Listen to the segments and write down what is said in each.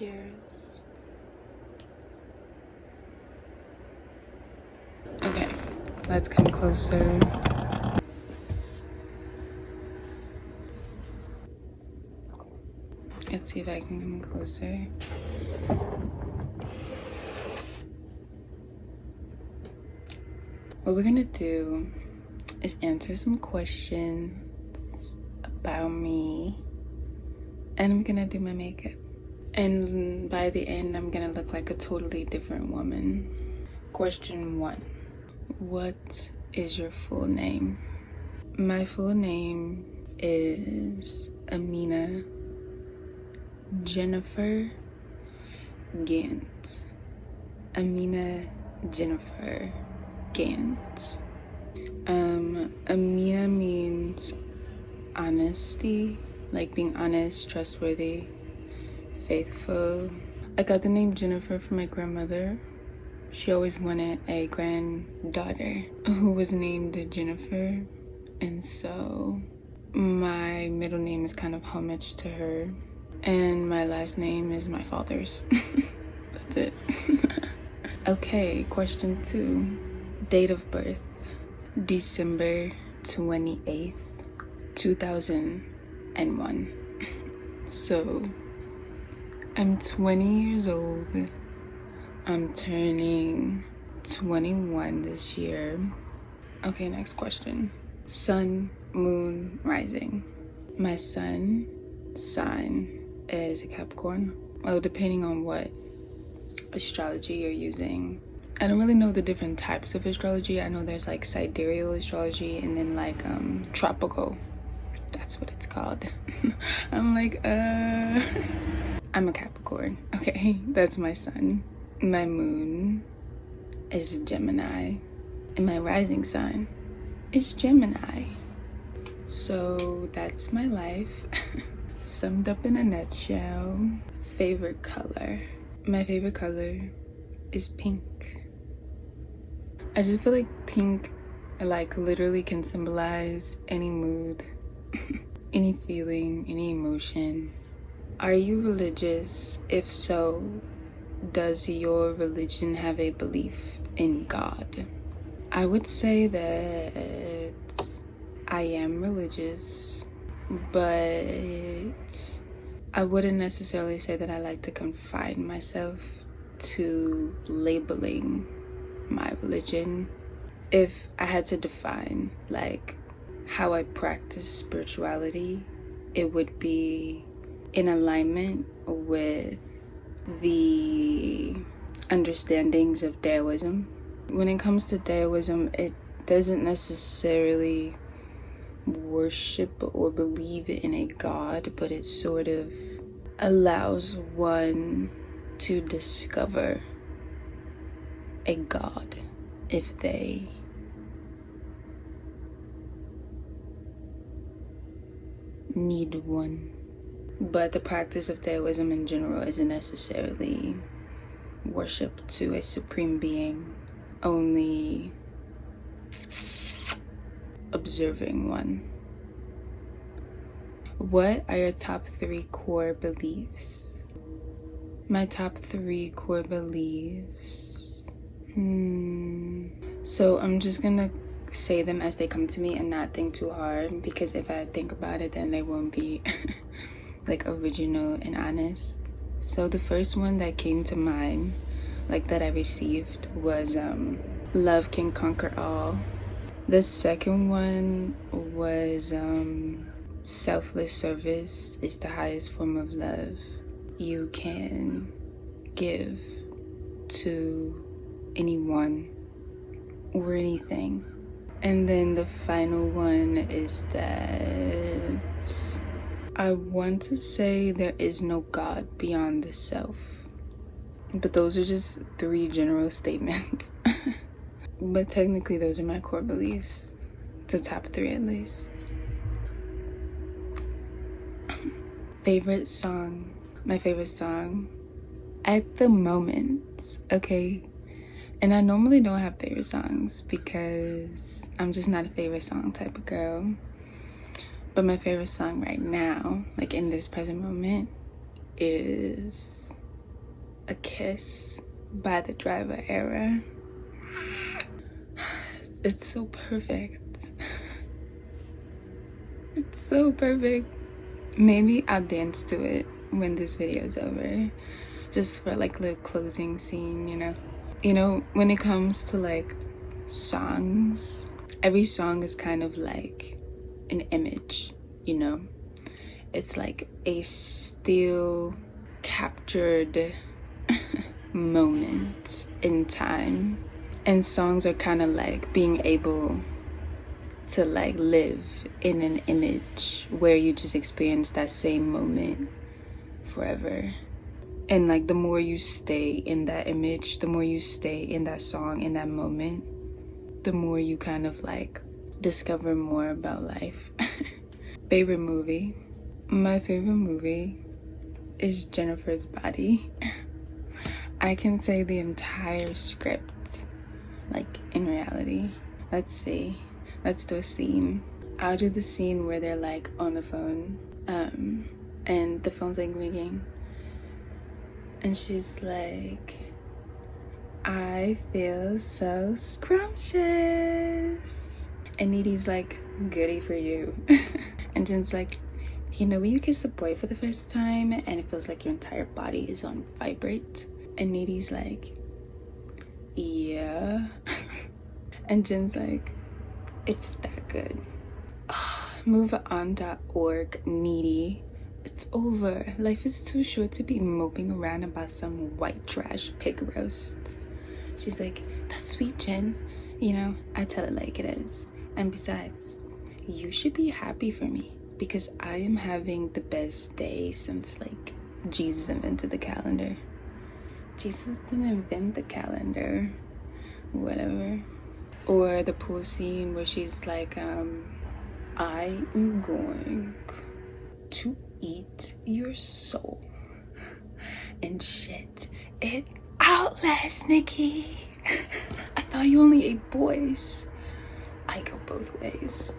Cheers. Okay, let's come closer. Let's see if I can come closer. What we're gonna do is answer some questions about me, and I'm gonna do my makeup. And by the end, I'm gonna look like a totally different woman. Question 1. What is your full name? My full name is Amina Jennifer Gant. Amina Jennifer Gant. Amina means honesty, like being honest, trustworthy, faithful. I got the name Jennifer from my grandmother. She always wanted a granddaughter who was named Jennifer, and so my middle name is kind of homage to her, and my last name is my father's. That's it. Okay, question 2. Date of birth: December 28th, 2001. So I'm 20 years old. I'm turning 21 this year. Okay, next question. Sun, moon, rising. My sun sign is a Capricorn. Well, depending on what astrology you're using. I don't really know the different types of astrology. I know there's like sidereal astrology and then like tropical. That's what it's called. I'm like, I'm a Capricorn. Okay, that's my sun. My moon is Gemini, and my rising sign is Gemini. So that's my life, summed up in a nutshell. Favorite color: my favorite color is pink. I just feel like pink, like, literally can symbolize any mood, any feeling, any emotion. Are you religious? If so, does your religion have a belief in God? I would say that I am religious, but I wouldn't necessarily say that I like to confine myself to labeling my religion. If I had to define like how I practice spirituality, it would be in alignment with the understandings of Taoism. When it comes to Taoism, it doesn't necessarily worship or believe in a god, but it sort of allows one to discover a god if they need one. But the practice of Taoism in general isn't necessarily worship to a supreme being, only observing one. What are your top 3 core beliefs? My top 3 core beliefs. So I'm just gonna say them as they come to me and not think too hard, because if I think about it, then they won't be like original and honest. So the first one that came to mind, like that I received, was love can conquer all. The second one was selfless service is the highest form of love you can give to anyone or anything. And then the final one is that I want to say there is no God beyond the self. But those are just 3 general statements. But technically those are my core beliefs. The top 3 at least. Favorite song. My favorite song at the moment, okay? And I normally don't have favorite songs because I'm just not a favorite song type of girl. But my favorite song right now, like in this present moment, is A Kiss by the Driver Era. It's so perfect. It's so perfect. Maybe I'll dance to it when this video is over, just for like a little closing scene, you know. When it comes to like songs, every song is kind of like an image, you know. It's like a still captured moment in time, and songs are kind of like being able to like live in an image where you just experience that same moment forever. And like the more you stay in that image, the more you stay in that song, in that moment, the more you kind of like discover more about life. Favorite movie? My favorite movie is Jennifer's Body. I can say the entire script, like in reality. Let's see. Let's do a scene. I'll do the scene where they're like on the phone, and the phone's like ringing, and she's like, I feel so scrumptious. And Needy's like, goody for you. And Jen's like, you know when you kiss a boy for the first time and it feels like your entire body is on vibrate? And Needy's like, yeah. And Jen's like, it's that good. MoveOn.org, Needy. It's over. Life is too short to be moping around about some white trash pig roasts. She's like, that's sweet, Jen. You know, I tell it like it is. And besides, you should be happy for me because I am having the best day since like Jesus invented the calendar. Jesus didn't invent the calendar. Whatever. Or the pool scene where she's like, I am going to eat your soul and shit it out, last Nikki. I thought you only ate boys. I go both ways.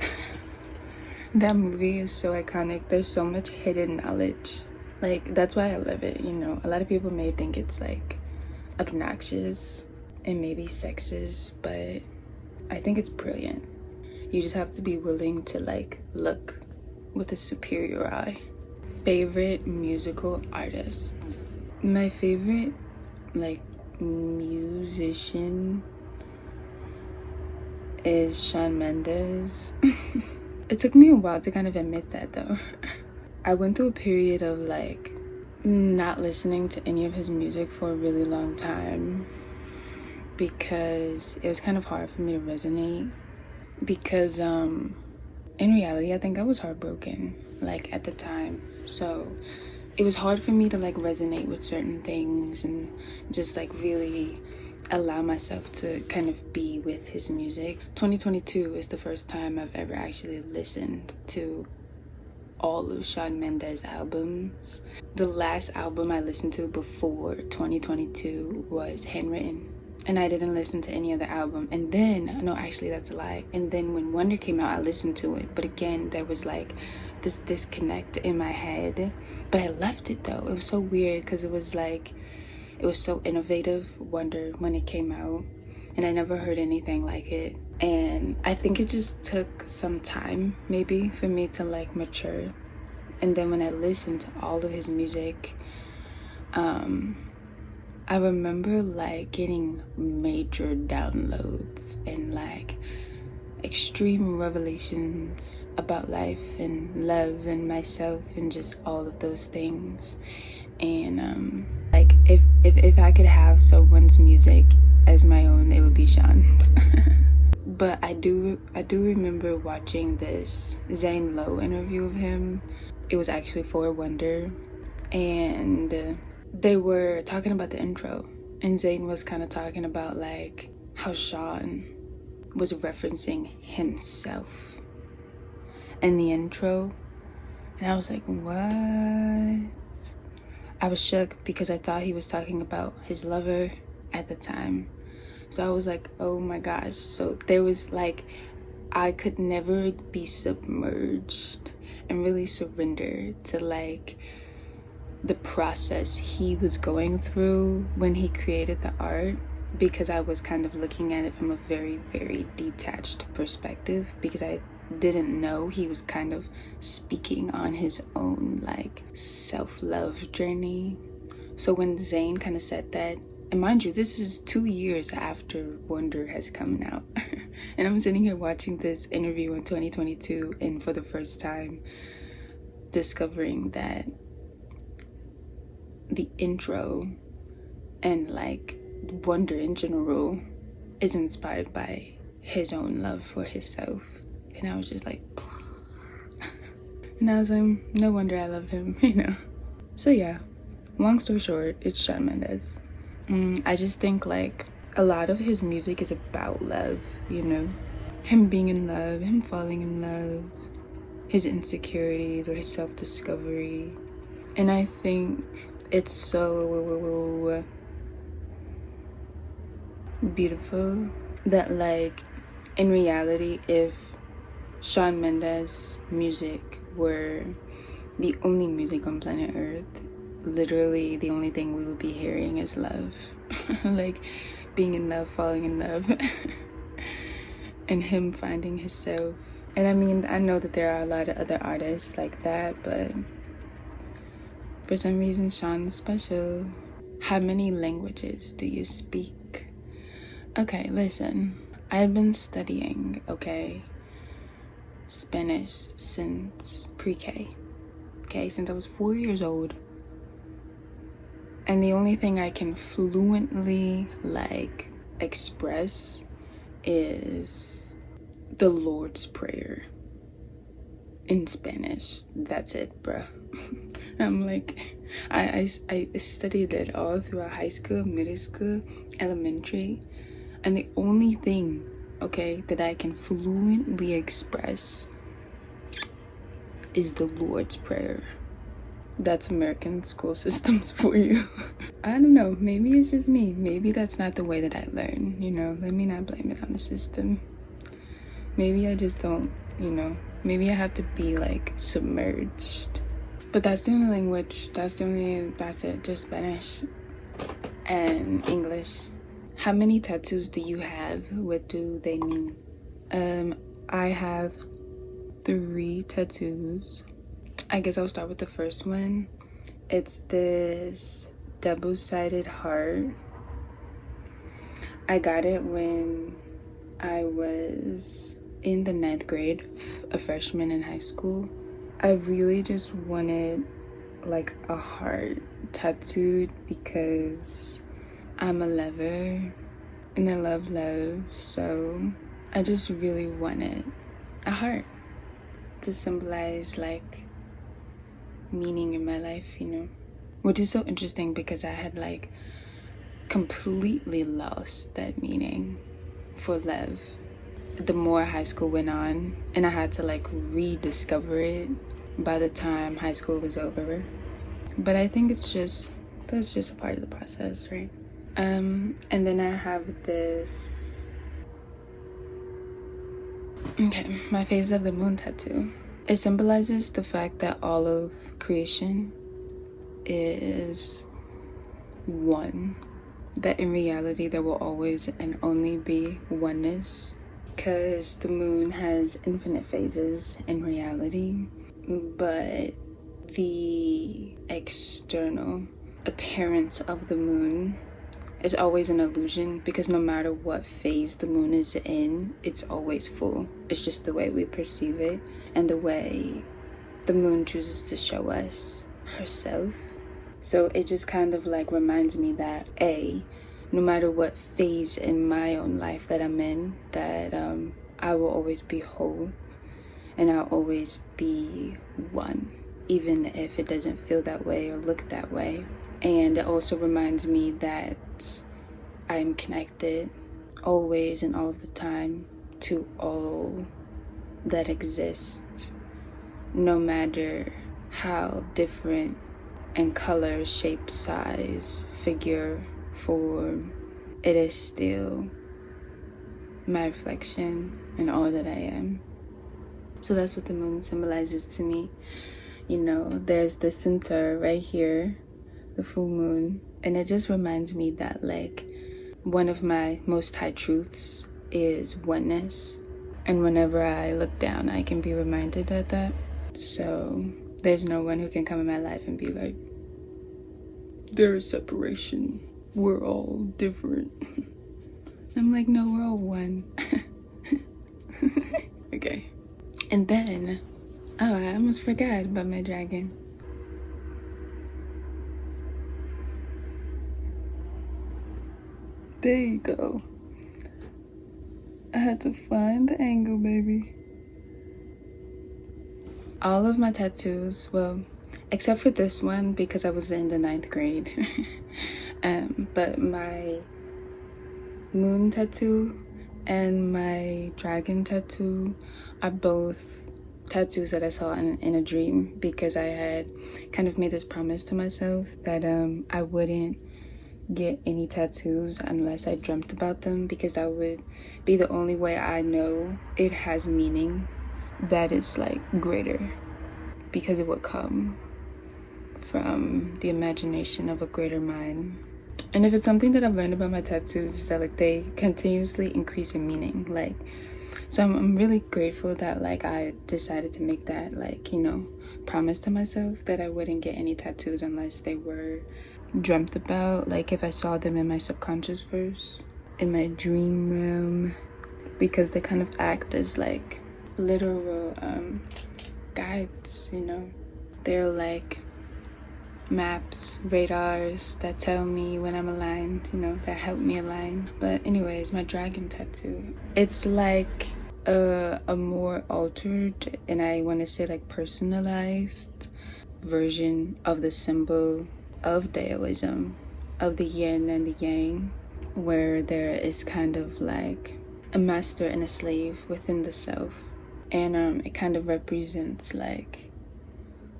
That movie is so iconic. There's so much hidden knowledge. Like, that's why I love it, you know. A lot of people may think it's like obnoxious and maybe sexist, but I think it's brilliant. You just have to be willing to like look with a superior eye. Favorite musical artists? My favorite like musician is Shawn Mendes. It took me a while to kind of admit that though. I went through a period of like not listening to any of his music for a really long time because it was kind of hard for me to resonate, because in reality I think I was heartbroken like at the time, so it was hard for me to like resonate with certain things and just like really allow myself to kind of be with his music. 2022 is the first time I've ever actually listened to all of Shawn Mendes albums. The last album I listened to before 2022 was Handwritten, and I didn't listen to any other album. And then, no, actually that's a lie. And then when Wonder came out, I listened to it, but again there was like this disconnect in my head. But I left it though. It was so weird because it was like, it was so innovative, Wonder, when it came out, and I never heard anything like it. And I think it just took some time maybe for me to like mature. And then when I listened to all of his music, I remember like getting major downloads and like extreme revelations about life and love and myself and just all of those things. And like if I could have someone's music as my own, it would be Shawn's. But I do remember watching this Zane Lowe interview of him. It was actually for Wonder, and they were talking about the intro, and Zane was kind of talking about like how Shawn was referencing himself in the intro, and I was like, what? I was shook because I thought he was talking about his lover at the time. So I was like, oh my gosh. So there was like, I could never be submerged and really surrender to like the process he was going through when he created the art, because I was kind of looking at it from a very, very detached perspective, because I didn't know he was kind of speaking on his own like self-love journey. So when Zayn kind of said that, and mind you, this is 2 years after Wonder has come out. And I'm sitting here watching this interview in 2022 and for the first time discovering that the intro and like Wonder in general is inspired by his own love for himself. And I was just like, and I was like, no wonder I love him, you know. So yeah, long story short, it's Shawn Mendes. I just think like a lot of his music is about love, you know, him being in love, him falling in love, his insecurities or his self-discovery. And I think it's so beautiful that like in reality, if Shawn Mendes music were the only music on planet Earth, literally the only thing we would be hearing is love. Like being in love, falling in love, and him finding himself. And I mean, I know that there are a lot of other artists like that, but for some reason Shawn is special. How many languages do you speak? Okay, listen, I've been studying, Spanish since pre-K, since I was 4 years old. And the only thing I can fluently like express is the Lord's Prayer in Spanish. That's it, bruh. I'm like, I studied it all throughout high school, middle school, elementary, and the only thing, that I can fluently express is the Lord's Prayer. That's American school systems for you. I don't know, maybe it's just me. Maybe that's not the way that I learn, you know? Let me not blame it on the system. Maybe I just don't, maybe I have to be like submerged. But that's the only language, that's it, just Spanish and English. How many tattoos do you have? What do they mean? I have 3 tattoos. I guess I'll start with the first one. It's this double-sided heart. I got it when I was in the 9th grade, a freshman in high school. I really just wanted like a heart tattooed because I'm a lover and I love love, so I just really wanted a heart to symbolize like meaning in my life, which is so interesting because I had like completely lost that meaning for love the more high school went on, and I had to like rediscover it by the time high school was over. But I think that's just a part of the process, right? And then I have this my Phase of the Moon tattoo. It symbolizes the fact that all of creation is one, that in reality there will always and only be oneness, because the moon has infinite phases in reality, but the external appearance of the moon is always an illusion, because no matter what phase the moon is in, it's always full. It's just the way we perceive it and the way the moon chooses to show us herself. So it just kind of like reminds me that no matter what phase in my own life that I'm in, that I will always be whole and I'll always be one, even if it doesn't feel that way or look that way. And it also reminds me that I'm connected always and all of the time to all that exists, no matter how different in color, shape, size, figure, form, it is still my reflection and all that I am. So that's what the moon symbolizes to me. you know, there's the center right here, the full moon, and it just reminds me that like one of my most high truths is oneness, and whenever I look down I can be reminded of that. So there's no one who can come in my life and be like, there's separation, we're all different. I'm like, no, we're all one. Okay. And then, oh, I almost forgot about my dragon. There you go. I had to find the angle, baby. All of my tattoos, well, except for this one because I was in the 9th grade. But my moon tattoo and my dragon tattoo are both tattoos that I saw in a dream, because I had kind of made this promise to myself that I wouldn't get any tattoos unless I dreamt about them, because that would be the only way I know it has meaning that is like greater, because it would come from the imagination of a greater mind. And if it's something that I've learned about my tattoos, is that like they continuously increase in meaning. Like, so I'm really grateful that like I decided to make that like, you know, promise to myself that I wouldn't get any tattoos unless they were dreamt about, like if I saw them in my subconscious first, in my dream realm, because they kind of act as like literal guides, you know. They're like maps, radars that tell me when I'm aligned, you know, that help me align. But anyways, my dragon tattoo, it's like a more altered, and I want to say like personalized version of the symbol of Taoism, of the yin and the yang, where there is kind of like a master and a slave within the self. And it kind of represents like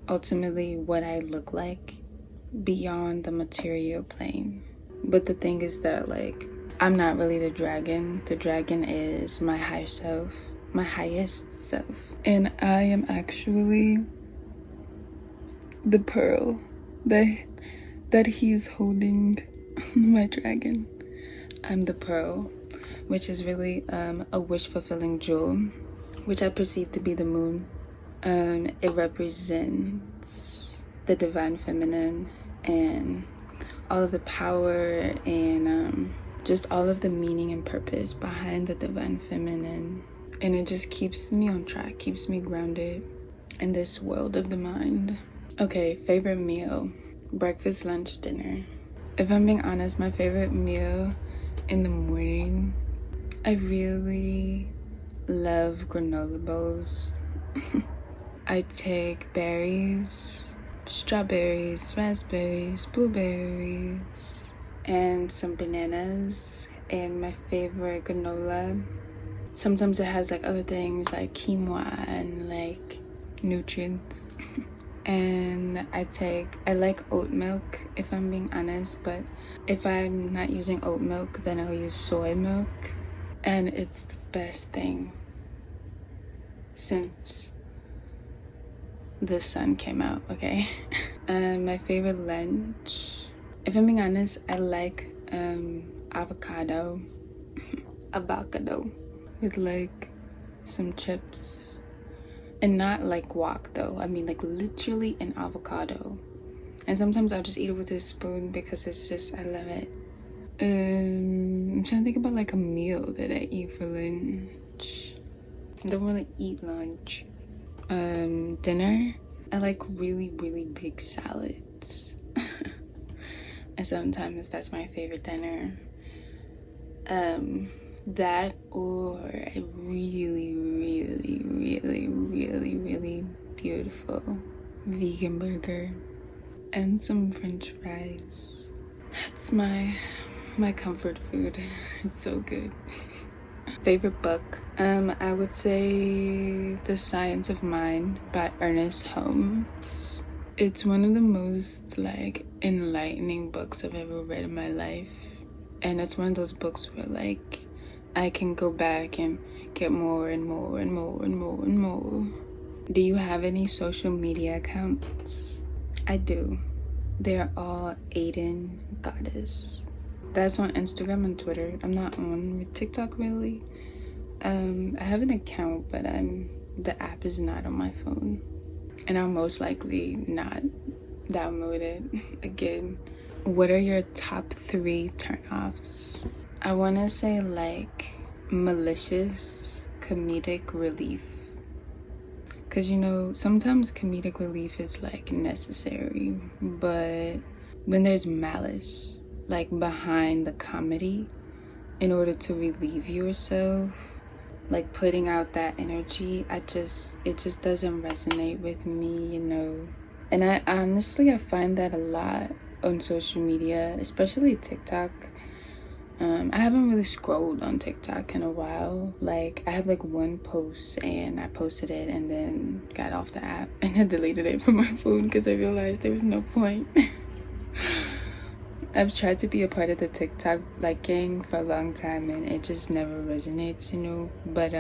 ultimately what I look like beyond the material plane. But the thing is that like I'm not really the dragon. The dragon is my higher self, my highest self. And I am actually the pearl that he's holding. My dragon. I'm the pearl, which is really a wish-fulfilling jewel, which I perceive to be the moon. It represents the divine feminine and all of the power and just all of the meaning and purpose behind the divine feminine. And it just keeps me on track, keeps me grounded in this world of the mind. Okay, favorite meal: breakfast, lunch, dinner. If I'm being honest, my favorite meal in the morning, I really love granola bowls. I take berries, strawberries, raspberries, blueberries, and some bananas, and my favorite granola. Sometimes it has like other things like quinoa and like nutrients. And I like oat milk, if I'm being honest, but if I'm not using oat milk, then I'll use soy milk, and it's the best thing since the sun came out. Okay. And my favorite lunch, if I'm being honest, I like avocado with like some chips. And not like guac though, I mean like literally an avocado. And sometimes I'll just eat it with a spoon because it's just, I love it. I'm trying to think about like a meal that I eat for lunch. I don't really eat lunch. Dinner, I like really big salads. And sometimes that's my favorite dinner. That or a really beautiful vegan burger and some french fries. That's my comfort food. It's so good. Favorite book, I would say The Science of Mind by Ernest Holmes. It's one of the most like enlightening books I've ever read in my life, and it's one of those books where like I can go back and get more and more. Do you have any social media accounts? I do. They're all Aiden Goddess. That's on Instagram and Twitter. I'm not on TikTok really. I have an account, but the app is not on my phone, and I'll most likely not download it again. What are your top 3 turnoffs? I want to say like malicious comedic relief, because you know sometimes comedic relief is like necessary, but when there's malice like behind the comedy in order to relieve yourself, like putting out that energy, it just doesn't resonate with me, you know. And I honestly find that a lot on social media, especially TikTok. I haven't really scrolled on TikTok in a while. Like I have like one post and I posted it and then got off the app and I deleted it from my phone because I realized there was no point. I've tried to be a part of the TikTok like gang for a long time and it just never resonates, you know. But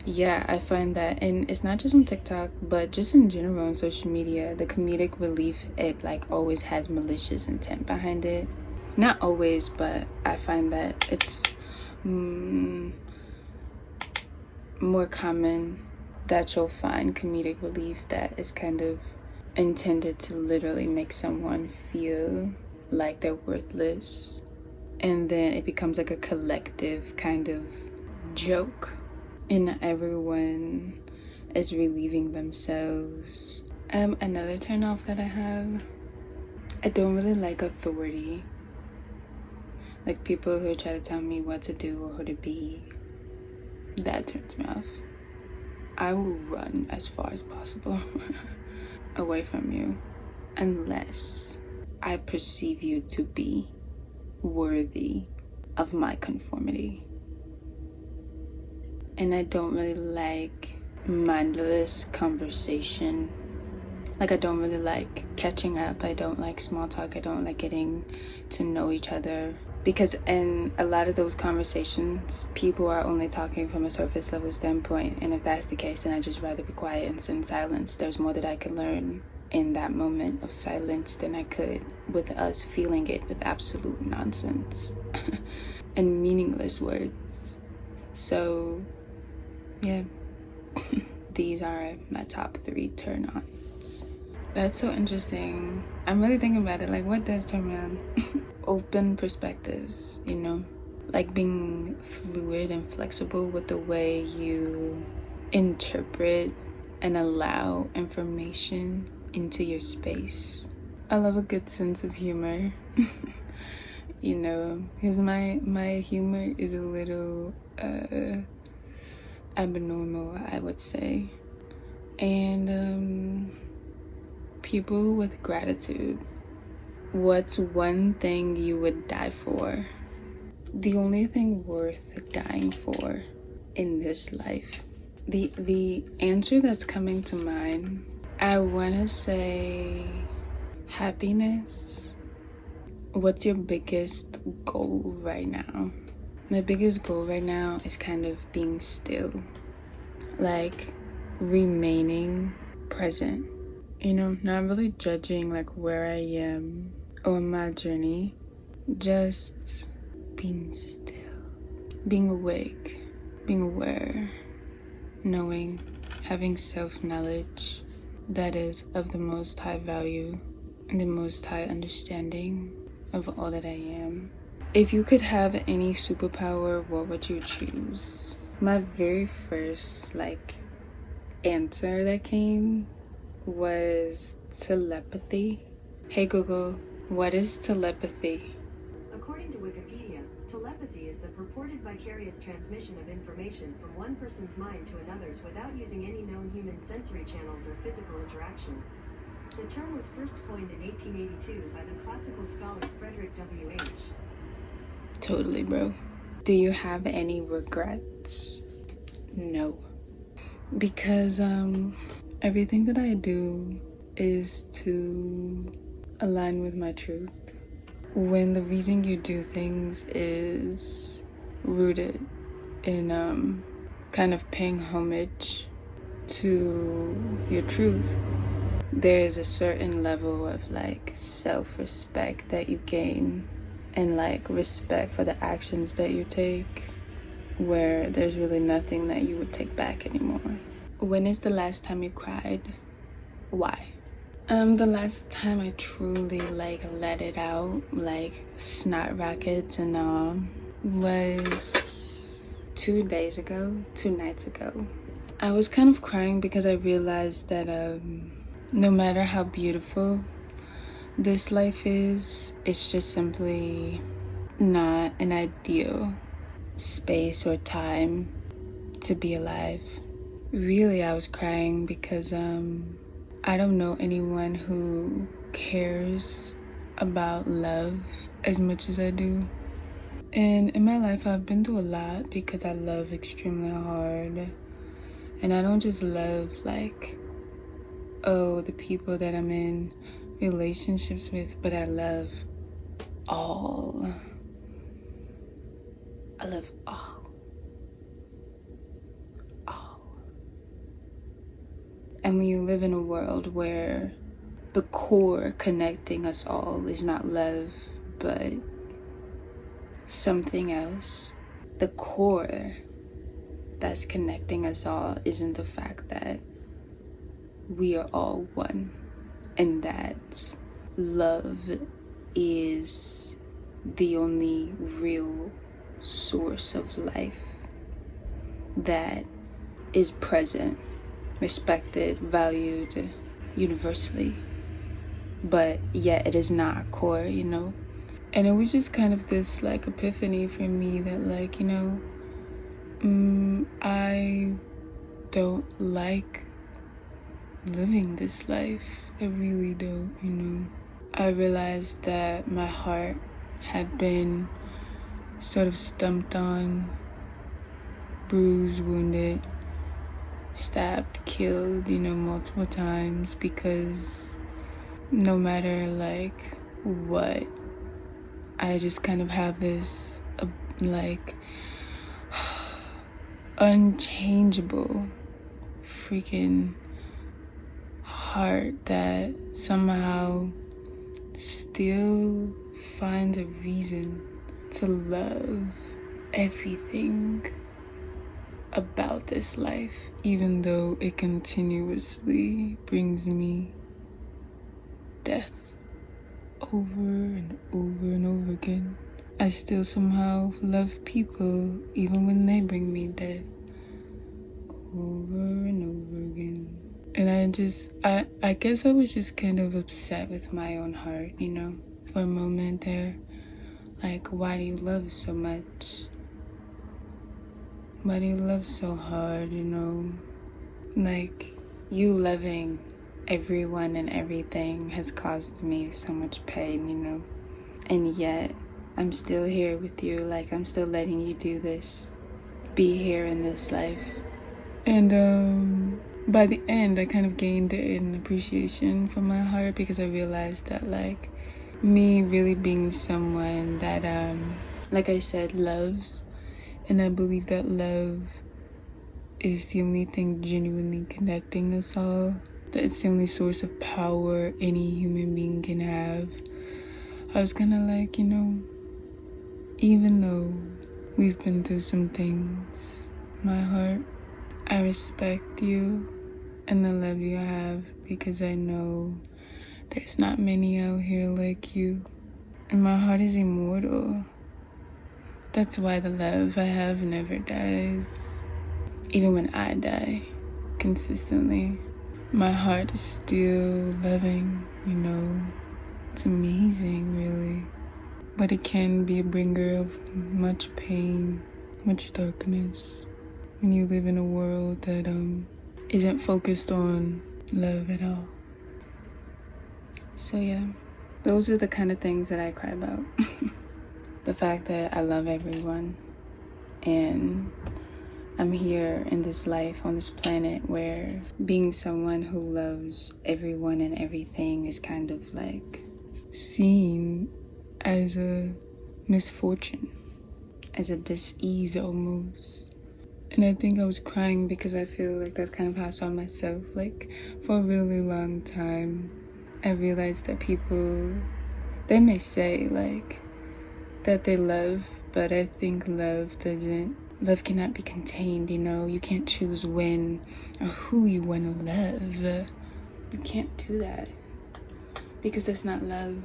yeah, I find that, and it's not just on TikTok but just in general on social media, the comedic relief, it like always has malicious intent behind it. Not always, but I find that it's more common that you'll find comedic relief that is kind of intended to literally make someone feel like they're worthless, and then it becomes like a collective kind of joke and everyone is relieving themselves. Another turn off that I have, I don't really like authority, like people who try to tell me what to do or who to be. That turns me off. I will run as far as possible away from you unless I perceive you to be worthy of my conformity. And I don't really like mindless conversation. Like I don't really like catching up. I don't like small talk. I don't like getting to know each other. Because in a lot of those conversations, people are only talking from a surface level standpoint. And if that's the case, then I'd just rather be quiet and sit in silence. There's more that I can learn in that moment of silence than I could with us feeling it with absolute nonsense and meaningless words. So yeah, these are my top 3 turn-ons. That's so interesting. I'm really thinking about it, like what does turn me on? Open perspectives, you know, like being fluid and flexible with the way you interpret and allow information into your space. I love a good sense of humor. You know, because my humor is a little abnormal, I would say. And people with gratitude. What's one thing you would die for? The only thing worth dying for in this life. The answer that's coming to mind, I want to say happiness. What's your biggest goal right now? My biggest goal right now is kind of being still, like remaining present, you know, not really judging like where I am on my journey, just being still, being awake, being aware, knowing, having self-knowledge that is of the most high value and the most high understanding of all that I am. If you could have any superpower, what would you choose? My very first answer that came was telepathy. Hey Google, what is telepathy? According to Wikipedia, telepathy is the purported vicarious transmission of information from one person's mind to another's without using any known human sensory channels or physical interaction. The term was first coined in 1882 by the classical scholar Frederick W.H. Totally, bro. Do you have any regrets? No. Because everything that I do is to align with my truth. When the reason you do things is rooted in kind of paying homage to your truth. There is a certain level of like self-respect that you gain, and like respect for the actions that you take, where there's really nothing that you would take back anymore. When is the last time you cried? Why? The last time I truly like let it out, like snot rockets and all, was 2 nights ago. I was kind of crying because I realized that no matter how beautiful this life is, it's just simply not an ideal space or time to be alive. Really, I was crying because I don't know anyone who cares about love as much as I do. And in my life, I've been through a lot because I love extremely hard. And I don't just love like, oh, the people that I'm in relationships with, but I love all. I love all. And when you live in a world where the core connecting us all is not love, but something else, the core that's connecting us all isn't the fact that we are all one, and that love is the only real source of life that is present, respected, valued universally, but yet it is not core, you know? And it was just kind of this like epiphany for me that like, you know, I don't like living this life. I really don't, you know? I realized that my heart had been sort of stumped on, bruised, wounded, stabbed, killed, you know, multiple times, because no matter like what, I just kind of have this like unchangeable freaking heart that somehow still finds a reason to love everything about this life, even though it continuously brings me death over and over and over again. I still somehow love people even when they bring me death over and over again. And I guess I was just kind of upset with my own heart, you know, for a moment there. Like, why do you love so much? Why do you love so hard, you know? Like, you loving everyone and everything has caused me so much pain, you know? And yet, I'm still here with you. Like, I'm still letting you do this. Be here in this life. And, by the end, I kind of gained an appreciation for my heart because I realized that, like, me really being someone that, like I said, loves. And I believe that love is the only thing genuinely connecting us all. That it's the only source of power any human being can have. I was kind of like, you know, even though we've been through some things, my heart, I respect you and the love you have, because I know there's not many out here like you. And my heart is immortal. That's why the love I have never dies. Even when I die, consistently, my heart is still loving, you know. It's amazing, really. But it can be a bringer of much pain, much darkness, when you live in a world that isn't focused on love at all. So yeah, those are the kind of things that I cry about. The fact that I love everyone, and I'm here in this life on this planet where being someone who loves everyone and everything is kind of like seen as a misfortune, as a dis-ease almost. And I think I was crying because I feel like that's kind of how I saw myself. Like, for a really long time, I realized that people, they may say, like, that they love, but I think love cannot be contained, you know? You can't choose when or who you want to love. You can't do that because it's not love.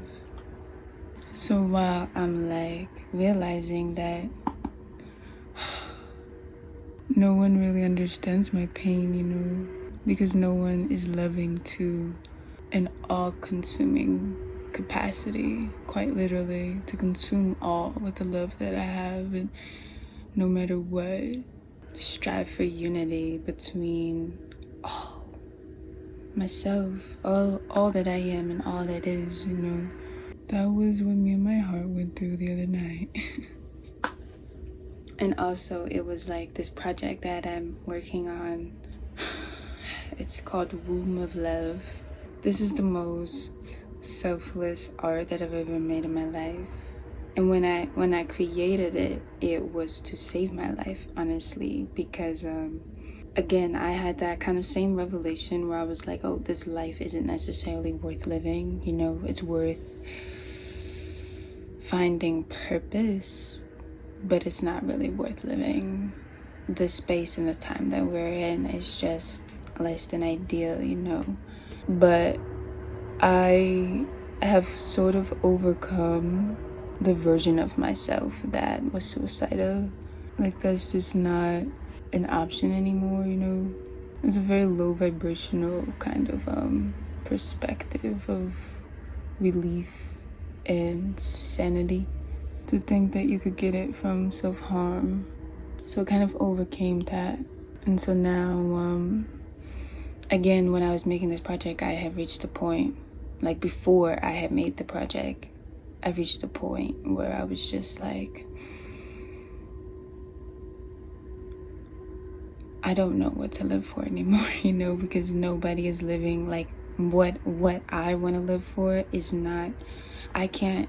So while I'm like realizing that no one really understands my pain, you know, because no one is loving to an all-consuming capacity, quite literally, to consume all with the love that I have, and no matter what, strive for unity between all, myself, all that I am and all that is, you know. That was what me and my heart went through the other night. And also, it was like this project that I'm working on. It's called Womb of Love. This is the most selfless art that I've ever made in my life. And when I created it, it was to save my life, honestly, because again, I had that kind of same revelation where I was like, oh, this life isn't necessarily worth living, you know, it's worth finding purpose, but it's not really worth living. The space and the time that we're in is just less than ideal, you know. But I have sort of overcome the version of myself that was suicidal. Like, that's just not an option anymore, you know. It's a very low vibrational kind of perspective of relief and sanity to think that you could get it from self-harm. So it kind of overcame that. And so now, again, when I was making this project, I have reached a point, like before I had made the project, I reached a point where I was just like, I don't know what to live for anymore, you know, because nobody is living like what I want to live for is not, I can't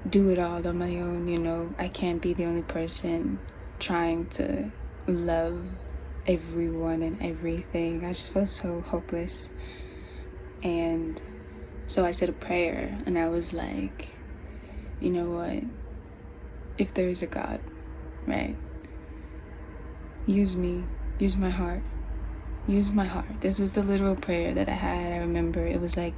do it all on my own, you know. I can't be the only person trying to love everyone and everything. I just felt so hopeless. And so I said a prayer, and I was like, you know what, if there is a God, right, use me, use my heart. This was the literal prayer that I had. I remember it was like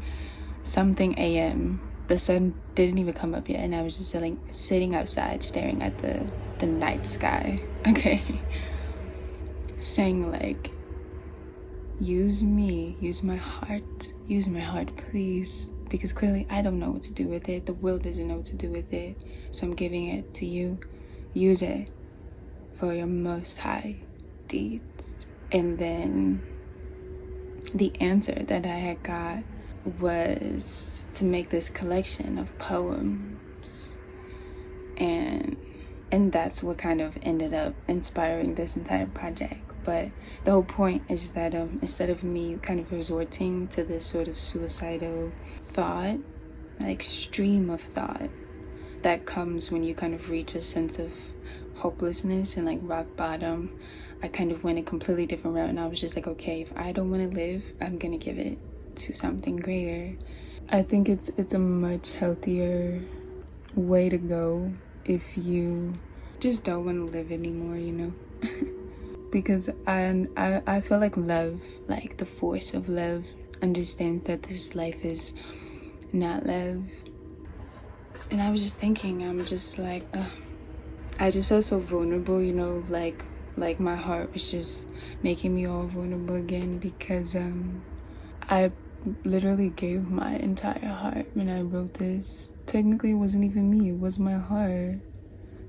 something a.m. The sun didn't even come up yet, and I was just like sitting outside staring at the night sky, okay, saying like, use me, use my heart, please, because clearly I don't know what to do with it. The world doesn't know what to do with it, so I'm giving it to you. Use it for your most high deeds. And then the answer that I had got was to make this collection of poems, and that's what kind of ended up inspiring this entire project. But the whole point is that instead of me kind of resorting to this sort of suicidal thought, like stream of thought that comes when you kind of reach a sense of hopelessness and like rock bottom, I kind of went a completely different route, and I was just like, okay, if I don't want to live, I'm gonna give it to something greater. I think it's a much healthier way to go if you just don't want to live anymore, you know. Because I feel like love, like the force of love, understands that this life is not love. And I was just thinking, I'm just like, I just felt so vulnerable, you know, like my heart was just making me all vulnerable again, because I literally gave my entire heart when I wrote this. Technically, it wasn't even me, it was my heart.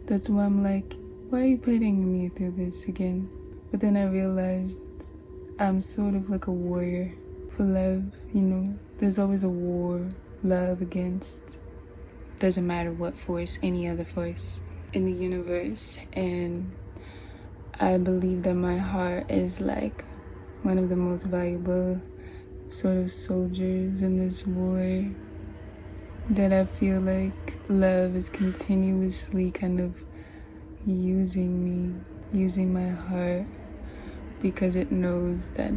That's why I'm like, why are you putting me through this again? But then I realized I'm sort of like a warrior for love, you know. There's always a war, love against, doesn't matter what force, any other force in the universe. And I believe that my heart is like one of the most valuable sort of soldiers in this war, that I feel like love is continuously kind of using me, using my heart because it knows that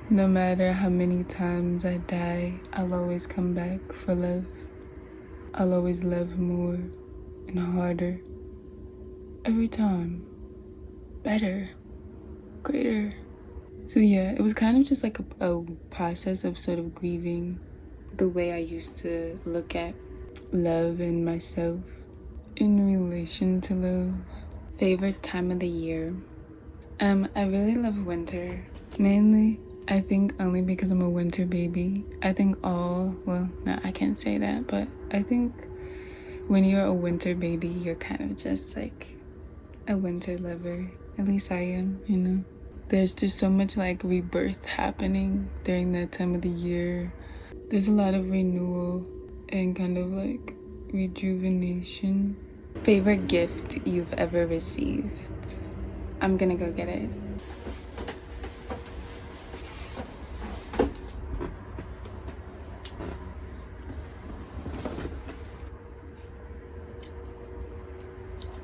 no matter how many times I die, I'll always come back for love. I'll always love more and harder. Every time. Better. Greater. So yeah, it was kind of just like a process of sort of grieving the way I used to look at love and myself in relation to love. Favorite time of the year? I really love winter. Mainly, I think only because I'm a winter baby. I think well, no, I can't say that, but I think when you're a winter baby, you're kind of just like a winter lover. At least I am, you know? There's just so much like rebirth happening during that time of the year. There's a lot of renewal and kind of like rejuvenation. Favorite gift you've ever received? I'm gonna go get it.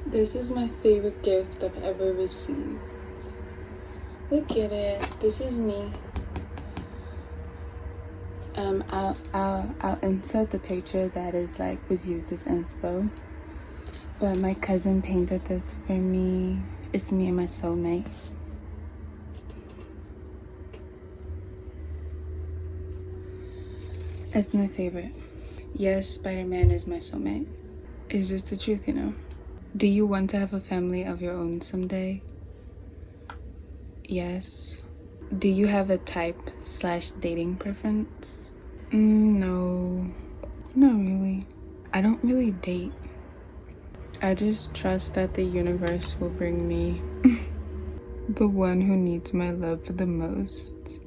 This is my favorite gift I've ever received. Look at it. This is me. I'll insert the picture that was used as inspo. But my cousin painted this for me. It's me and my soulmate. That's my favorite. Yes, Spider-Man is my soulmate. It's just the truth, you know. Do you want to have a family of your own someday? Yes. Do you have a type/dating preference? No. Not really. I don't really date. I just trust that the universe will bring me the one who needs my love the most.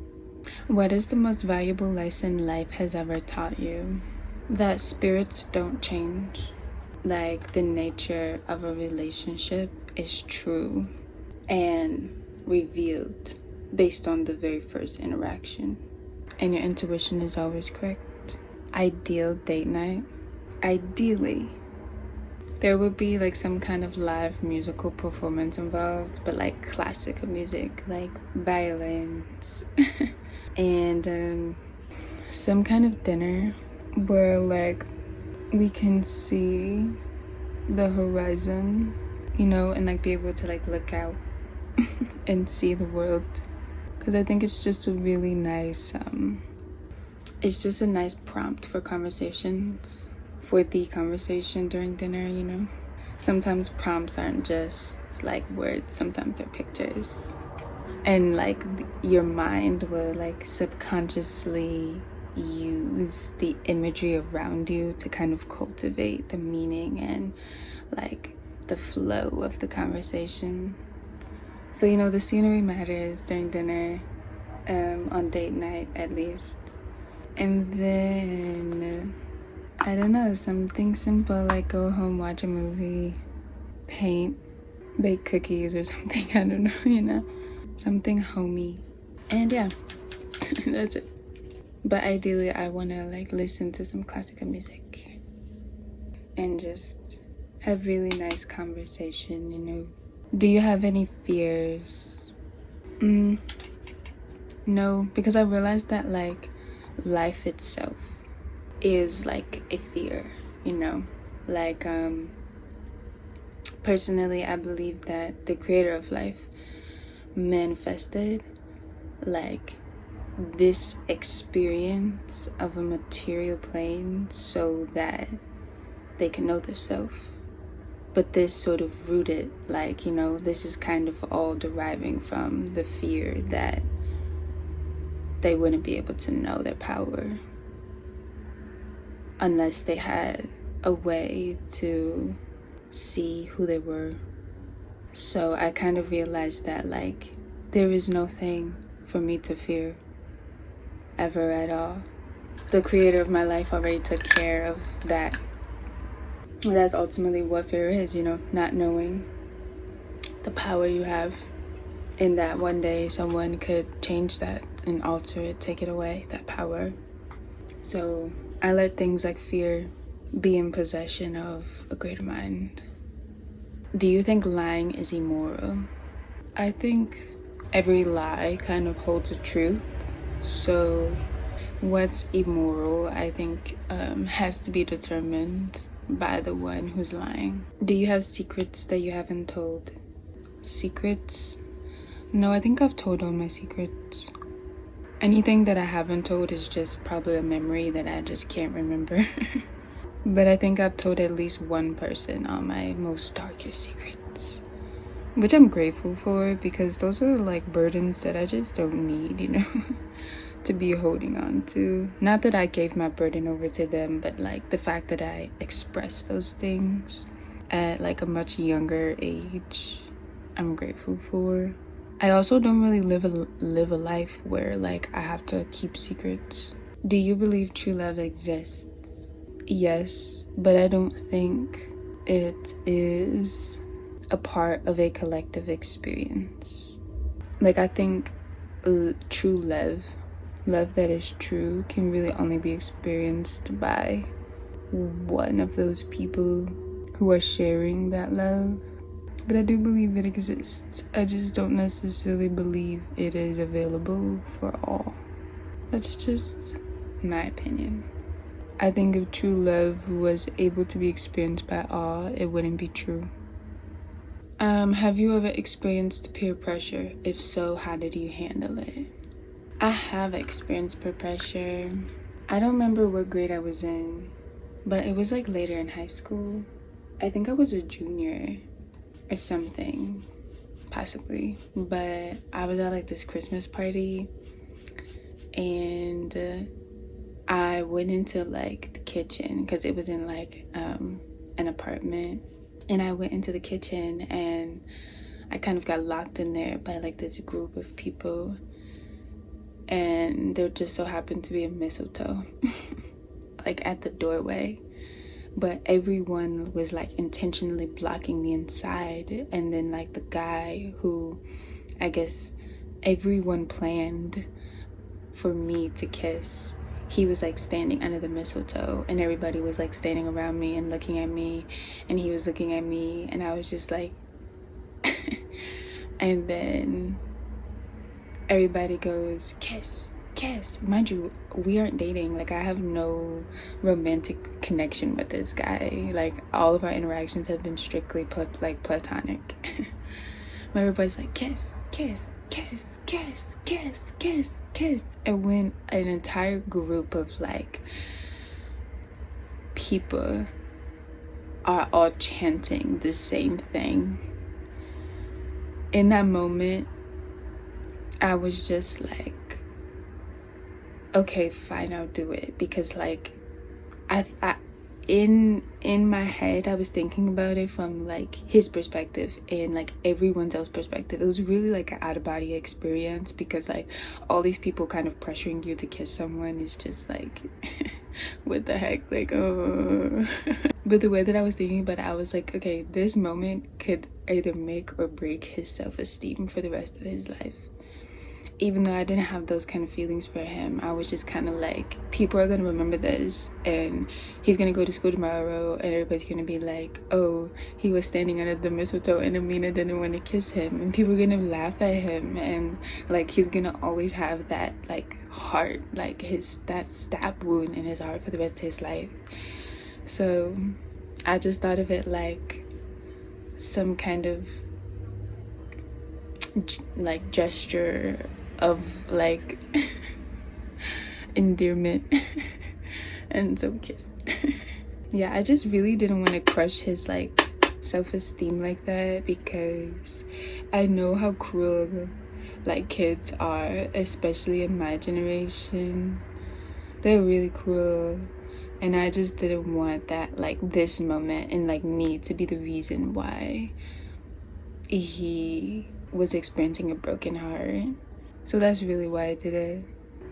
What is the most valuable lesson life has ever taught you? That spirits don't change. Like, the nature of a relationship is true and revealed based on the very first interaction. And your intuition is always correct. Ideal date night. Ideally, there would be like some kind of live musical performance involved, but like classical music, like violins. And some kind of dinner where like we can see the horizon, you know, and like be able to like look out and see the world. Because I think it's just a really nice it's just a nice prompt for conversations, for the conversation during dinner, you know. Sometimes prompts aren't just like words, sometimes they're pictures, and like your mind will like subconsciously use the imagery around you to kind of cultivate the meaning and like the flow of the conversation. So, you know, the scenery matters during dinner, on date night at least. And then, I don't know, something simple like go home, watch a movie, paint, bake cookies or something, I don't know, you know, something homey. And yeah, that's it. But ideally, I want to like listen to some classical music and just have really nice conversation, you know. Do you have any fears? No, because I realized that like life itself is like a fear, you know. Like personally, I believe that the creator of life manifested like this experience of a material plane so that they can know their self. But this sort of rooted, like, you know, this is kind of all deriving from the fear that they wouldn't be able to know their power unless they had a way to see who they were. So I kind of realized that like there is no thing for me to fear ever at all. The creator of my life already took care of that. That's ultimately what fear is, you know, not knowing the power you have, and that one day someone could change that and alter it, take it away, that power. So I let things like fear be in possession of a greater mind. Do you think lying is immoral? I think every lie kind of holds a truth. So what's immoral, I think, has to be determined by the one who's lying. Do you have secrets that you haven't told? Secrets? No, I think I've told all my secrets. Anything that I haven't told is just probably a memory that I just can't remember. But I think I've told at least one person all my most darkest secrets, which I'm grateful for, because those are like burdens that I just don't need, you know, to be holding on to. Not that I gave my burden over to them, but like the fact that I expressed those things at like a much younger age, I'm grateful for. I also don't really live a life where like I have to keep secrets. Do you believe true love exists? Yes, but I don't think it is a part of a collective experience. Like, I think true love that is true, can really only be experienced by one of those people who are sharing that love. But I do believe it exists. I just don't necessarily believe it is available for all. That's just my opinion. I think if true love was able to be experienced by all, it wouldn't be true. Have you ever experienced peer pressure? If so, how did you handle it? I have experienced peer pressure. I don't remember what grade I was in, but it was like later in high school. I think I was a junior or something, possibly. But I was at like this Christmas party, and I went into like the kitchen because it was in like an apartment, and I went into the kitchen and I kind of got locked in there by like this group of people, and there just so happened to be a mistletoe like at the doorway, but everyone was like intentionally blocking the inside. And then like the guy who I guess everyone planned for me to kiss, he was like standing under the mistletoe, and everybody was like standing around me and looking at me, and he was looking at me, and I was just like and then everybody goes, kiss, kiss. Mind you, we aren't dating. Like, I have no romantic connection with this guy. Like, all of our interactions have been strictly platonic. But everybody's like, kiss, kiss, kiss, kiss, kiss, kiss, kiss. And when an entire group of like people are all chanting the same thing, in that moment I was just like, okay, fine, I'll do it. Because like I in my head I was thinking about it from like his perspective and like everyone else's perspective. It was really like an out-of-body experience, because like all these people kind of pressuring you to kiss someone is just like what the heck, like, oh. But the way that I was thinking about it, I was like, okay, this moment could either make or break his self-esteem for the rest of his life. Even though I didn't have those kind of feelings for him, I was just kind of like, people are gonna remember this, and he's gonna go to school tomorrow, and everybody's gonna be like, oh, he was standing under the mistletoe and Amina didn't want to kiss him, and people are gonna laugh at him, and like he's gonna always have that like heart, like that stab wound in his heart for the rest of his life. So I just thought of it like some kind of like gesture of like endearment. And so we kissed. Yeah, I just really didn't want to crush his like self-esteem like that, because I know how cruel like kids are, especially in my generation. They're really cruel, and I just didn't want that, like this moment and like me to be the reason why he was experiencing a broken heart. So that's really why I did it,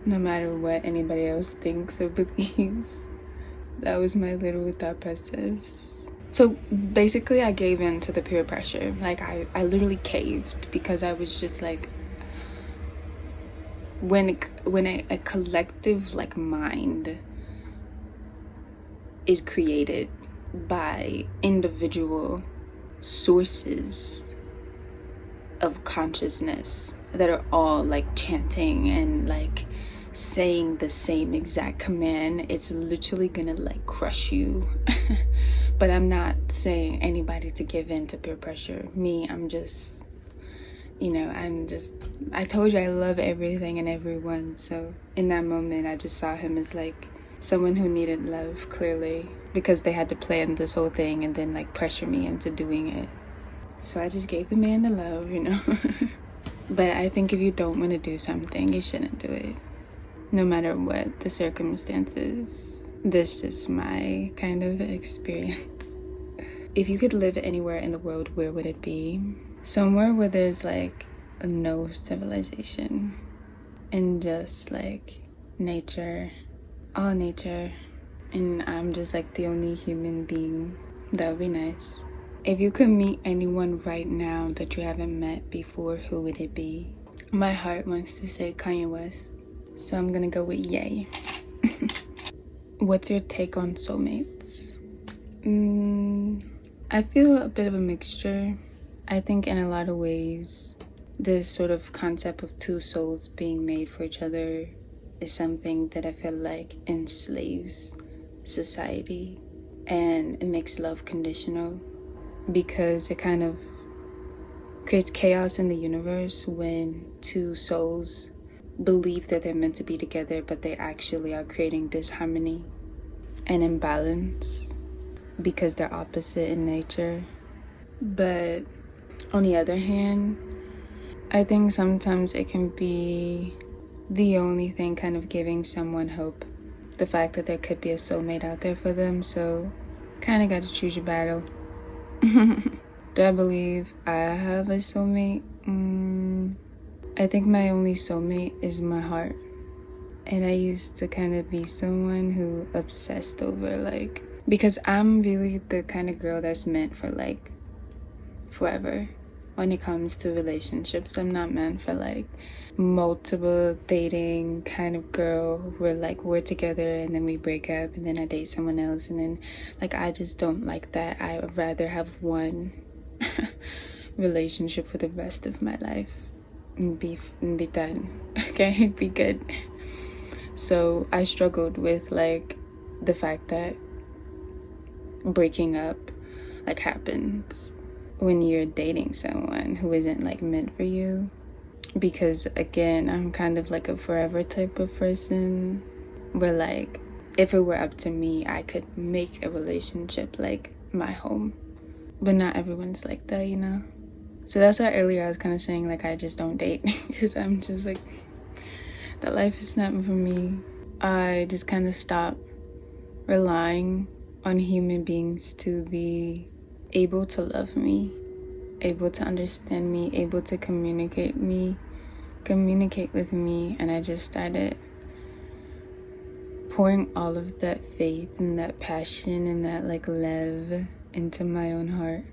no matter what anybody else thinks or believes. That was my little thought process. So basically I gave in to the peer pressure. Like I literally caved, because I was just like, when a collective like mind is created by individual sources, of consciousness that are all like chanting and like saying the same exact command, it's literally gonna like crush you. But I'm not saying anybody to give in to peer pressure. Me, I'm just, I told you I love everything and everyone. So in that moment, I just saw him as like someone who needed love, clearly, because they had to plan this whole thing and then like pressure me into doing it. So I just gave the man the love. But I think if you don't want to do something, you shouldn't do it, no matter what the circumstances. This is just my kind of experience. If you could live anywhere in the world, where would it be? Somewhere where there's like no civilization and just like nature, all nature, and I'm just like the only human being. That would be nice. If you could meet anyone right now that you haven't met before, who would it be? My heart wants to say Kanye West, so I'm gonna go with yay. What's your take on soulmates? I feel a bit of a mixture. I think in a lot of ways, this sort of concept of two souls being made for each other is something that I feel like enslaves society, and it makes love conditional, because it kind of creates chaos in the universe when two souls believe that they're meant to be together, but they actually are creating disharmony and imbalance because they're opposite in nature. But on the other hand, I think sometimes it can be the only thing kind of giving someone hope, the fact that there could be a soulmate out there for them. So kind of got to choose your battle. Do I believe I have a soulmate? I think my only soulmate is my heart. And I used to kind of be someone who obsessed over like, because I'm really the kind of girl that's meant for like forever. When it comes to relationships, I'm not meant for like multiple dating kind of girl where like we're together and then we break up and then I date someone else, and then like I just don't like that. I would rather have one relationship for the rest of my life and be done. Okay, be good. So I struggled with like the fact that breaking up like happens when you're dating someone who isn't like meant for you, because again, I'm kind of like a forever type of person where like if it were up to me, I could make a relationship like my home, but not everyone's like that, you know. So that's why earlier I was kind of saying like I just don't date because I'm just like, that life is not for me. I just kind of stopped relying on human beings to be able to love me, able to understand me, able to communicate with me, and I just started pouring all of that faith and that passion and that like love into my own heart,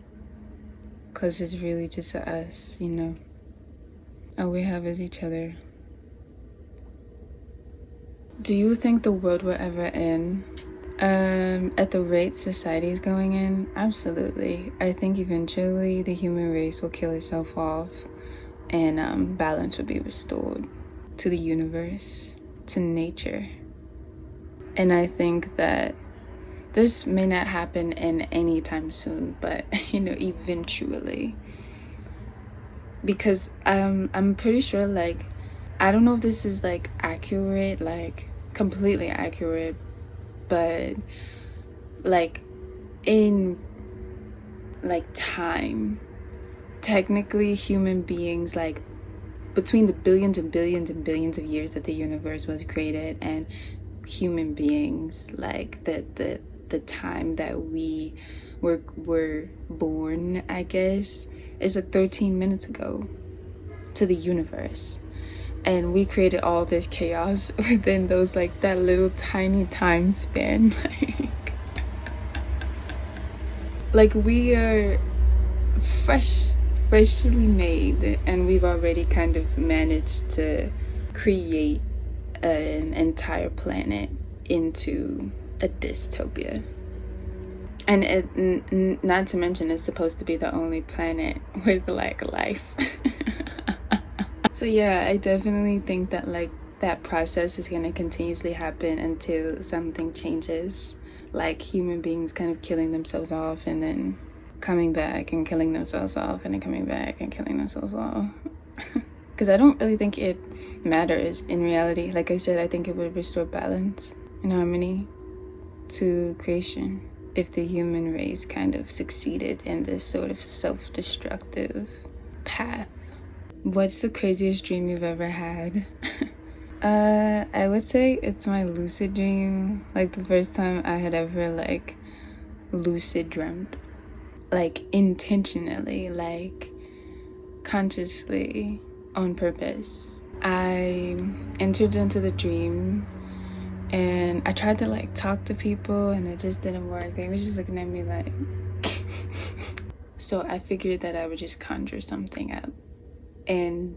because it's really just us, you know. All we have is each other. Do you think the world will ever end? At the rate society is going in, absolutely. I think eventually the human race will kill itself off and balance will be restored to the universe, to nature. And I think that this may not happen in any time soon, but you know, eventually. Because I'm pretty sure, like, I don't know if this is like accurate, like completely accurate, but like in like time, technically human beings, like between the billions and billions and billions of years that the universe was created and human beings, like the time that we were born, I guess, is like 13 minutes ago to the universe. And we created all this chaos within those, like, that little tiny time span. Like we are freshly made, and we've already kind of managed to create an entire planet into a dystopia. And it, not to mention, it's supposed to be the only planet with like life. So yeah, I definitely think that like that process is going to continuously happen until something changes. Like human beings kind of killing themselves off and then coming back and killing themselves off and then coming back and killing themselves off. Because I don't really think it matters in reality. Like I said, I think it would restore balance and harmony to creation if the human race kind of succeeded in this sort of self-destructive path. What's the craziest dream you've ever had? I would say it's my lucid dream. Like the first time I had ever like lucid dreamt. Like intentionally, like consciously, on purpose. I entered into the dream and I tried to like talk to people and it just didn't work. They were just looking at me like so I figured that I would just conjure something up. And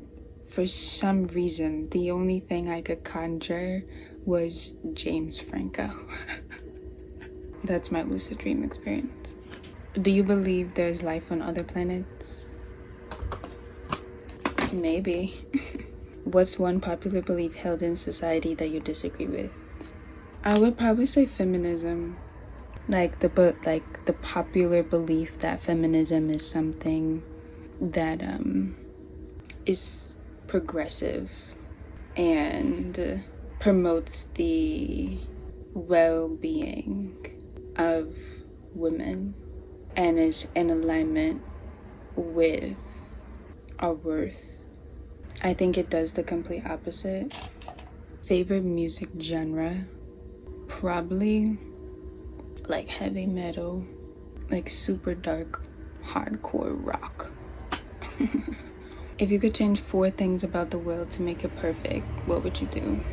for some reason, the only thing I could conjure was James Franco. That's my lucid dream experience. Do you believe there's life on other planets? Maybe. What's one popular belief held in society that you disagree with? I would probably say feminism. Like the popular belief that feminism is something that is progressive and promotes the well-being of women and is in alignment with our worth. I think it does the complete opposite. Favorite music genre? Probably like heavy metal, like super dark, hardcore rock. If you could change 4 things about the world to make it perfect, what would you do?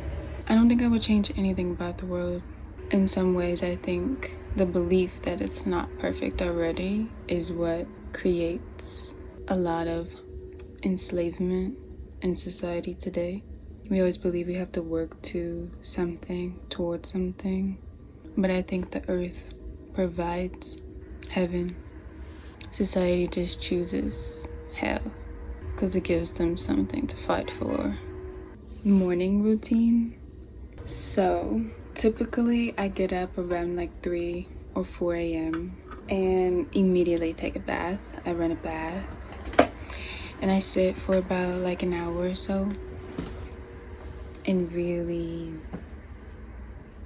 I don't think I would change anything about the world. In some ways, I think the belief that it's not perfect already is what creates a lot of enslavement in society today. We always believe we have to work to something, towards something. But I think the earth provides heaven. Society just chooses hell because it gives them something to fight for. Morning routine. So typically I get up around like 3 or 4 a.m. and immediately take a bath. I run a bath and I sit for about like an hour or so and really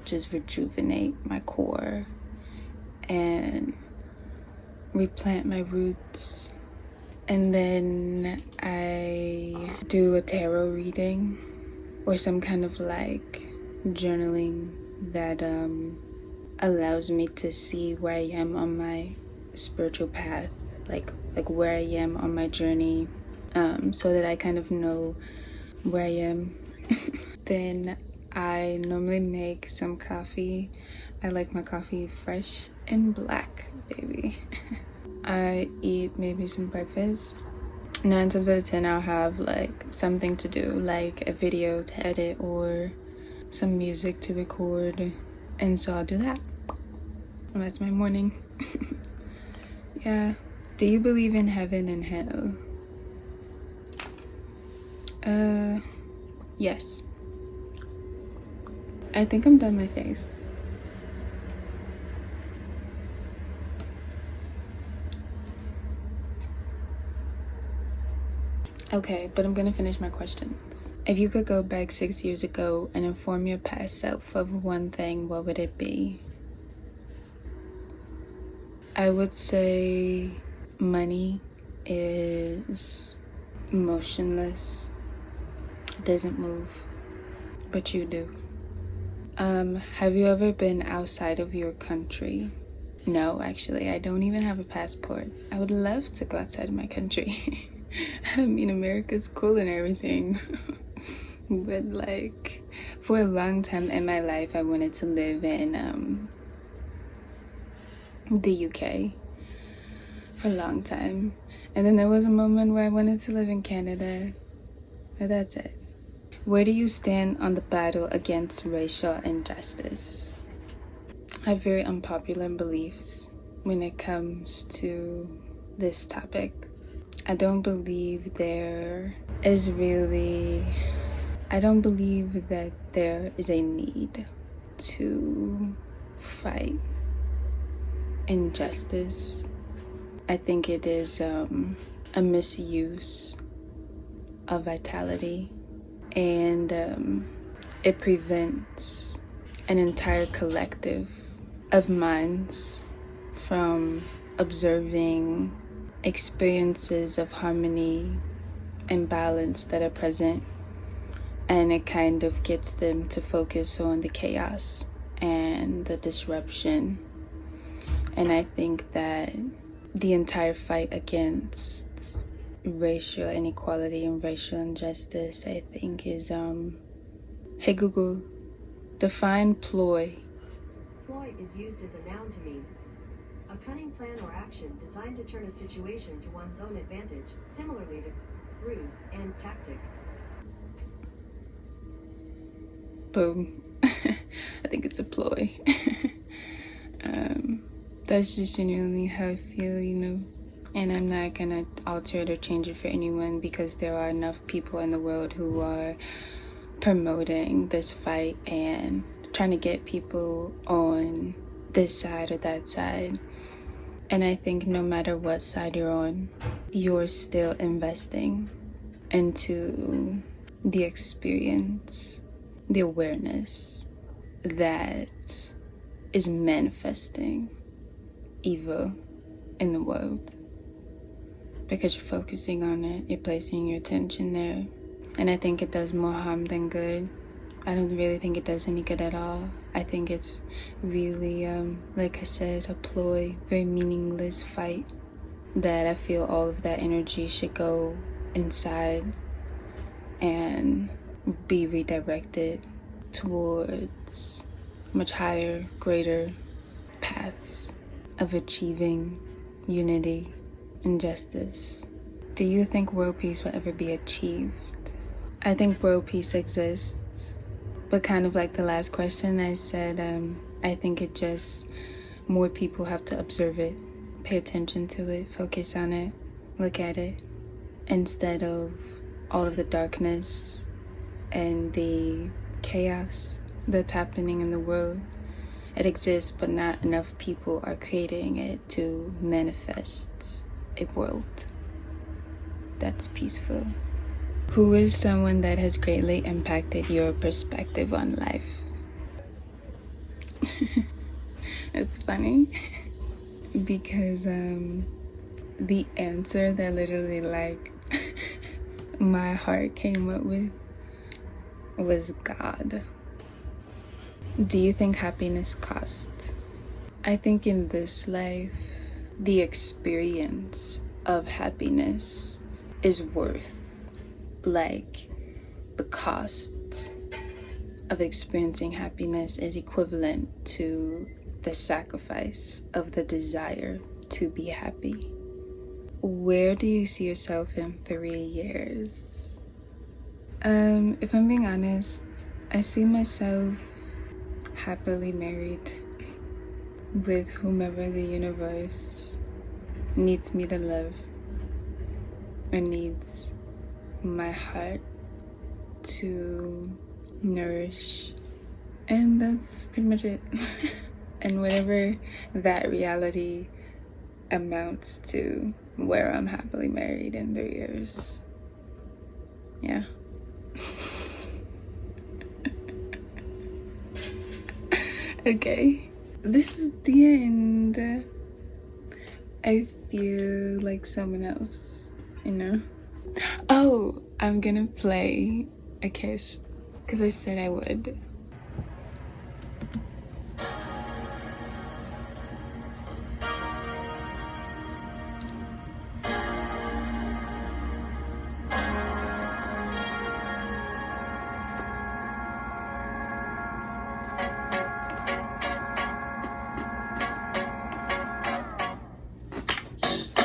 just rejuvenate my core and replant my roots. And then I do a tarot reading or some kind of like journaling that allows me to see where I am on my spiritual path, like where I am on my journey, so that I kind of know where I am. Then I normally make some coffee. I like my coffee fresh and black, baby. I eat maybe some breakfast. 9 times out of 10 I'll have like something to do, like a video to edit or some music to record, and so I'll do that. And that's my morning. Yeah. Do you believe in heaven and hell? Yes. I think I'm done my face. Okay, but I'm gonna finish my questions. If you could go back 6 years ago and inform your past self of one thing, what would it be? I would say money is motionless. It doesn't move, but you do. Have you ever been outside of your country? No, actually, I don't even have a passport. I would love to go outside of my country. I mean, America's cool and everything. But like, for a long time in my life, I wanted to live in the UK for a long time. And then there was a moment where I wanted to live in Canada. But that's it. Where do you stand on the battle against racial injustice? I have very unpopular beliefs when it comes to this topic. I don't believe there is really, I don't believe that there is a need to fight injustice. I think it is a misuse of vitality, and it prevents an entire collective of minds from observing experiences of harmony and balance that are present, and it kind of gets them to focus on the chaos and the disruption. And I think that the entire fight against racial inequality and racial injustice, I think, is hey Google, define ploy. Ploy is used as a noun to mean a cunning plan or action designed to turn a situation to one's own advantage, similarly to ruse and tactic. Boom. I think it's a ploy. That's just genuinely how I feel, you know. And I'm not gonna alter it or change it for anyone, because there are enough people in the world who are promoting this fight and trying to get people on this side or that side. And I think no matter what side you're on, you're still investing into the experience, the awareness that is manifesting evil in the world. Because you're focusing on it, you're placing your attention there. And I think it does more harm than good. I don't really think it does any good at all. I think it's really, like I said, a ploy, very meaningless fight, that I feel all of that energy should go inside and be redirected towards much higher, greater paths of achieving unity and justice. Do you think world peace will ever be achieved? I think world peace exists, but kind of like the last question I said, I think it just, more people have to observe it, pay attention to it, focus on it, look at it, instead of all of the darkness and the chaos that's happening in the world. It exists, but not enough people are creating it to manifest a world that's peaceful. Who is someone that has greatly impacted your perspective on life? It's funny because the answer that literally like my heart came up with was God. Do you think happiness costs? I think in this life, the experience of happiness is worth like the cost of experiencing happiness is equivalent to the sacrifice of the desire to be happy. Where do you see yourself in 3 years? If I'm being honest, I see myself happily married with whomever the universe needs me to love or needs my heart to nourish, and that's pretty much it. And whatever that reality amounts to, where I'm happily married in 3 years. Yeah. Okay, this is the end. I feel like someone else, you know? Oh, I'm gonna play a kiss because I said I would.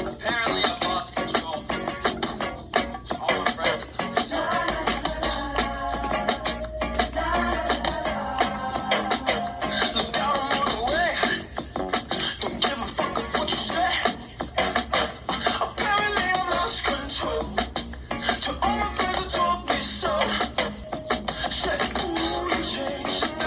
Apparently I've lost control. All my presents. Look out, I'm on the way. Don't give a fuck of what you say. Apparently I've lost control. takes